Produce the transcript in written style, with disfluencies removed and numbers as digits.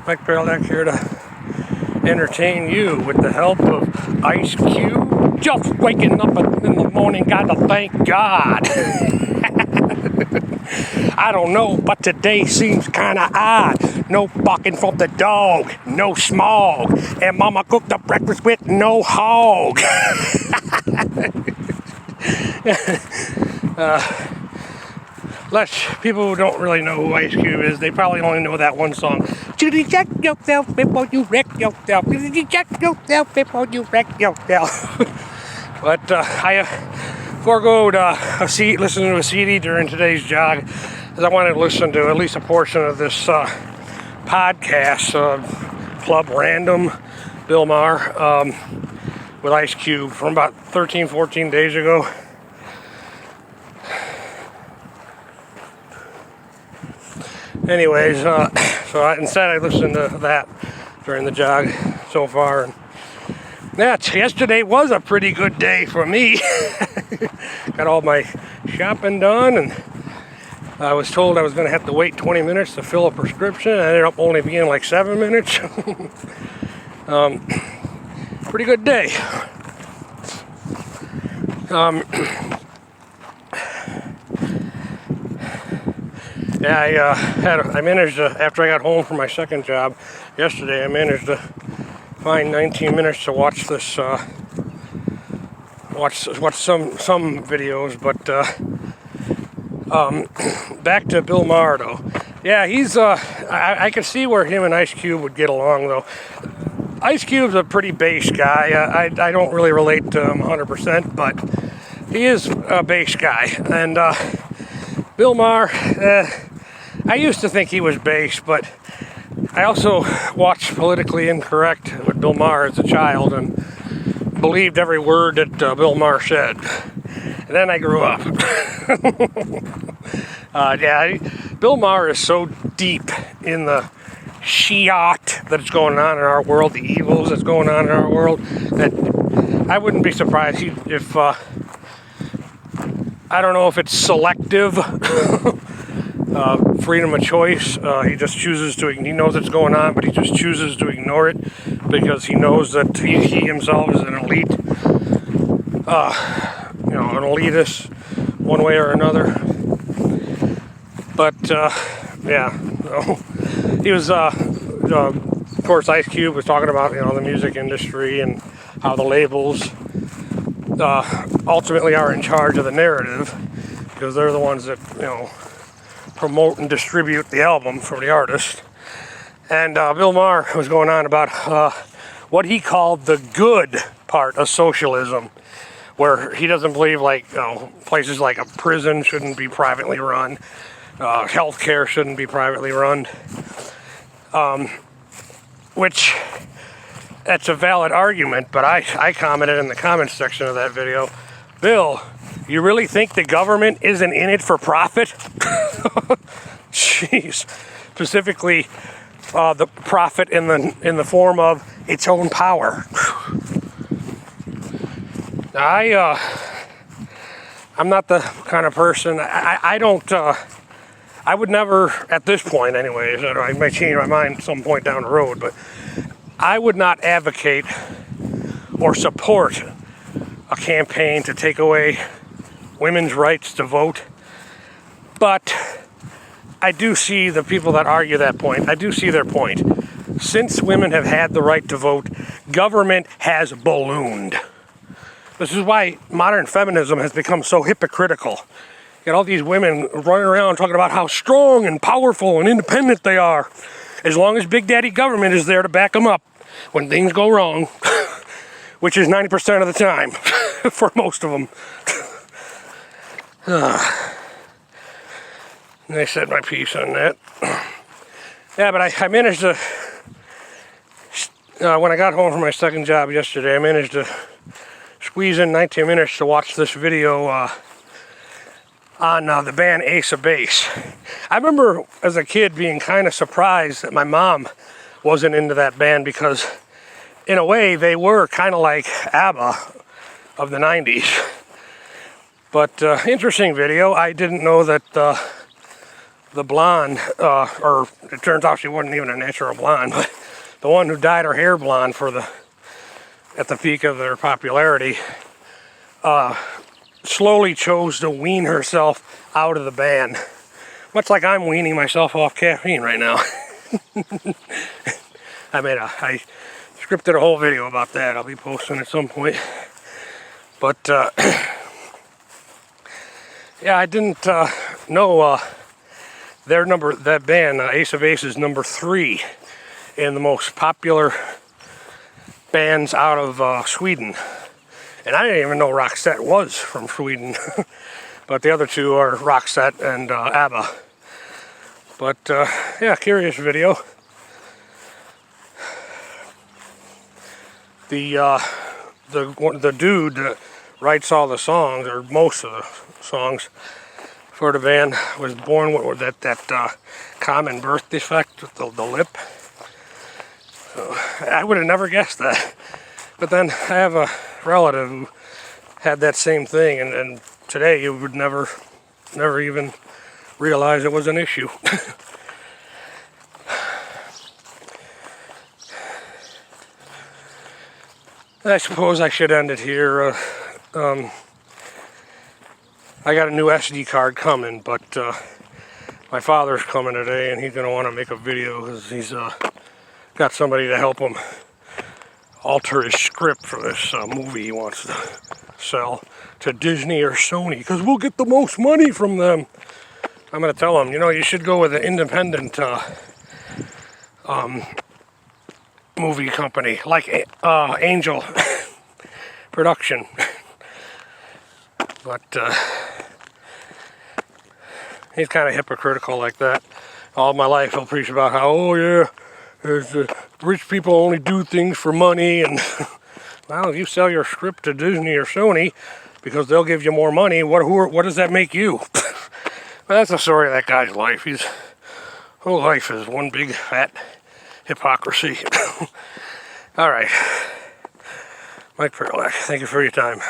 Mike Paralek here to entertain you with the help of Ice Cube. Just waking up in the morning, gotta thank God. I don't know, but today seems kinda odd. No barking from the dog, no smog, and Mama cooked up breakfast with no hog. Less people who don't really know who Ice Cube is, they probably only know that one song. Judy, check yourself before you wreck yourself. Judy, check yourself before you wreck yourself. But I foregoed listening to a CD during today's jog, because I wanted to listen to at least a portion of this podcast, Club Random, Bill Maher, with Ice Cube from about 13, 14 days ago. Anyways, instead I listened to that during the jog so far. And yesterday was a pretty good day for me. Got all my shopping done, and I was told I was going to have to wait 20 minutes to fill a prescription. I ended up only being like 7 minutes. Pretty good day. I managed to, after I got home from my second job yesterday, I managed to find 19 minutes to watch this, watch some videos, but back to Bill Maher though. Yeah, he's, I could see where him and Ice Cube would get along though. Ice Cube's a pretty base guy. I don't really relate to him 100%, but he is a base guy. And Bill Maher, I used to think he was base, but I also watched Politically Incorrect with Bill Maher as a child and believed every word that Bill Maher said. And then I grew up. Bill Maher is so deep in the shiat that's going on in our world, the evils that's going on in our world, that I wouldn't be surprised if I don't know if it's selective freedom of choice. He just chooses to, he knows it's going on, but he just chooses to ignore it because he knows that he himself is an elite, an elitist one way or another. But, he was, of course, Ice Cube was talking about, the music industry and how the labels ultimately are in charge of the narrative, because they're the ones that, promote and distribute the album for the artist. And Bill Maher was going on about what he called the good part of socialism, where he doesn't believe places like a prison shouldn't be privately run, healthcare shouldn't be privately run, which that's a valid argument, but I commented in the comments section of that video, Bill, you really think the government isn't in it for profit? Jeez. Specifically, the profit in the form of its own power. I'm not the kind of person. I would never, at this point, anyways. I may change my mind at some point down the road, but I would not advocate or support a campaign to take away women's rights to vote. But I do see the people that argue that point. I do see their point. Since women have had the right to vote, government has ballooned. This is why modern feminism has become so hypocritical. You got all these women running around talking about how strong and powerful and independent they are, as long as Big Daddy government is there to back them up when things go wrong, which is 90% of the time for most of them. And I said my piece on that. Yeah, but I managed to, when I got home from my second job yesterday, I managed to squeeze in 19 minutes to watch this video on the band Ace of Base. I remember as a kid being kind of surprised that my mom wasn't into that band, because in a way they were kind of like ABBA of the 90s. But interesting video. I didn't know that the blonde, or it turns out she wasn't even a natural blonde, but the one who dyed her hair blonde at the peak of their popularity, slowly chose to wean herself out of the band. Much like I'm weaning myself off caffeine right now. I scripted a whole video about that. I'll be posting at some point. But yeah, I didn't know that band, Ace of Ace, is number 3 in the most popular bands out of Sweden. And I didn't even know Roxette was from Sweden. But the other two are Roxette and ABBA. But yeah, curious video. The dude that writes all the songs, or most of the songs for the band, was born with that common birth defect with the lip. So I would have never guessed that. But then I have a relative who had that same thing, and today you would never even realize it was an issue. I suppose I should end it here. I got a new SD card coming, but my father's coming today, and he's going to want to make a video because he's got somebody to help him alter his script for this movie he wants to sell to Disney or Sony, because we'll get the most money from them. I'm going to tell him, you should go with an independent movie company like Angel Production. But he's kind of hypocritical like that. All my life he'll preach about how, oh yeah, rich people only do things for money, and well, if you sell your script to Disney or Sony because they'll give you more money, what does that make you? Well, that's the story of that guy's life. His whole life is one big fat hypocrisy. All right, Mike Perlak, thank you for your time.